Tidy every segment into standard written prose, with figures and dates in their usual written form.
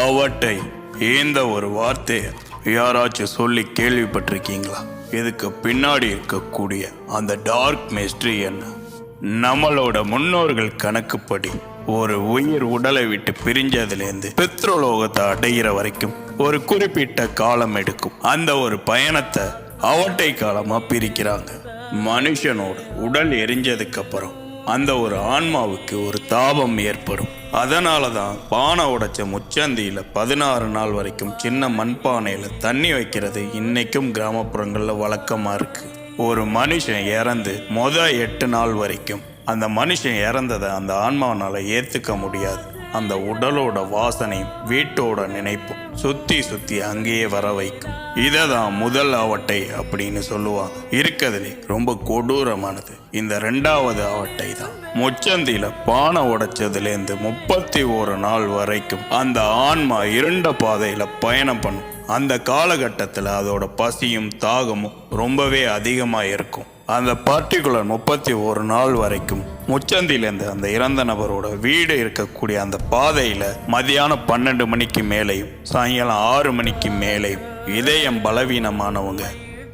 அவட்டை இந்த ஒரு வார்த்தையை யாராச்சும் சொல்லி கேள்விப்பட்டிருக்கீங்களா? இதுக்கு பின்னாடி இருக்கக்கூடிய அந்த டார்க் மிஸ்ட்ரி என்ன? நம்மளோட முன்னோர்கள் கணக்குப்படி ஒரு உயிர் உடலை விட்டு பிரிஞ்சதுலேருந்து பித்ருலோகத்தை அடைகிற வரைக்கும் ஒரு குறிப்பிட்ட காலம் எடுக்கும். அந்த ஒரு பயணத்தை அவட்டை காலமா பிரிக்கிறாங்க. மனுஷனோட உடல் எரிஞ்சதுக்கு அப்புறம் அந்த ஒரு ஆன்மாவுக்கு ஒரு தாபம் ஏற்படும். அதனால தான் பானை உடைச்ச முச்சந்தியில் 16 நாள் வரைக்கும் சின்ன மண்பானையில் தண்ணி வைக்கிறது இன்னைக்கும் கிராமப்புறங்களில் வழக்கமாக இருக்கு. ஒரு மனுஷன் இறந்து 8 நாள் வரைக்கும் அந்த மனுஷன் இறந்ததை அந்த ஆன்மாவனால் ஏற்றுக்க முடியாது. அந்த உடலோட வாசனையும் வீட்டோட நினைப்பும் சுத்தி சுத்தி அங்கேயே வர வைக்கும். இதை தான் முதல் அவட்டை அப்படின்னு சொல்லுவாங்க. இருக்கிறதுலே ரொம்ப கொடூரமானது இந்த 2வது அவட்டை தான். முச்சந்தியில பானை உடைச்சதுலேருந்து 31 நாள் வரைக்கும் அந்த ஆன்மா இருண்ட பாதையில பயணம் பண்ணும். அந்த காலகட்டத்தில் அதோட பசியும் தாகமும் ரொம்பவே அதிகமாக இருக்கும். அந்த பர்டிகுலர் 31 நாள் வரைக்கும் முச்சந்திலேருந்து அந்த இறந்த நபரோட வீடு இருக்கக்கூடிய அந்த பாதையில் மதியானம் 12 மணிக்கு மேலேயும் சாயங்காலம் 6 மணிக்கு மேலேயும் இதயம் பலவீனமானவங்க,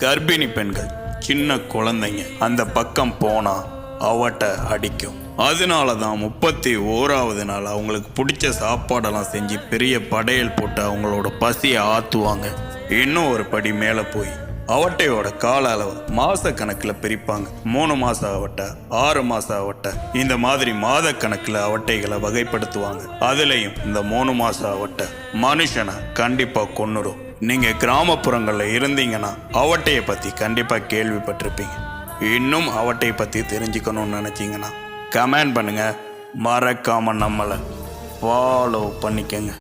கர்ப்பிணி பெண்கள், சின்ன குழந்தைங்க அந்த பக்கம் போனால் அவட்டை அடிக்கும். அதனால தான் 31வது நாள் அவங்களுக்கு பிடிச்ச சாப்பாடெல்லாம் செஞ்சு பெரிய படையல் போட்டு அவங்களோட பசியை ஆற்றுவாங்க. இன்னும் ஒரு படி மேலே போய் அவட்டையோட கால அளவு மாச கணக்கில் பிரிப்பாங்க. 3 மாசம் அவட்டை, 6 மாசம் அவட்டை, இந்த மாதிரி மாத கணக்கில் அவட்டைகளை வகைப்படுத்துவாங்க. அதுலேயும் இந்த 3 மாசம் அவட்டை மனுஷனை கண்டிப்பாக கொன்னுடும். நீங்கள் கிராமப்புறங்களில் இருந்தீங்கன்னா அவட்டையை பற்றி கண்டிப்பாக கேள்விப்பட்டிருப்பீங்க. இன்னும் அவட்டை பற்றி தெரிஞ்சுக்கணும்னு நினச்சிங்கன்னா கமெண்ட் பண்ணுங்கள். மறக்காமல் நம்மளை ஃபாலோ பண்ணிக்கங்க.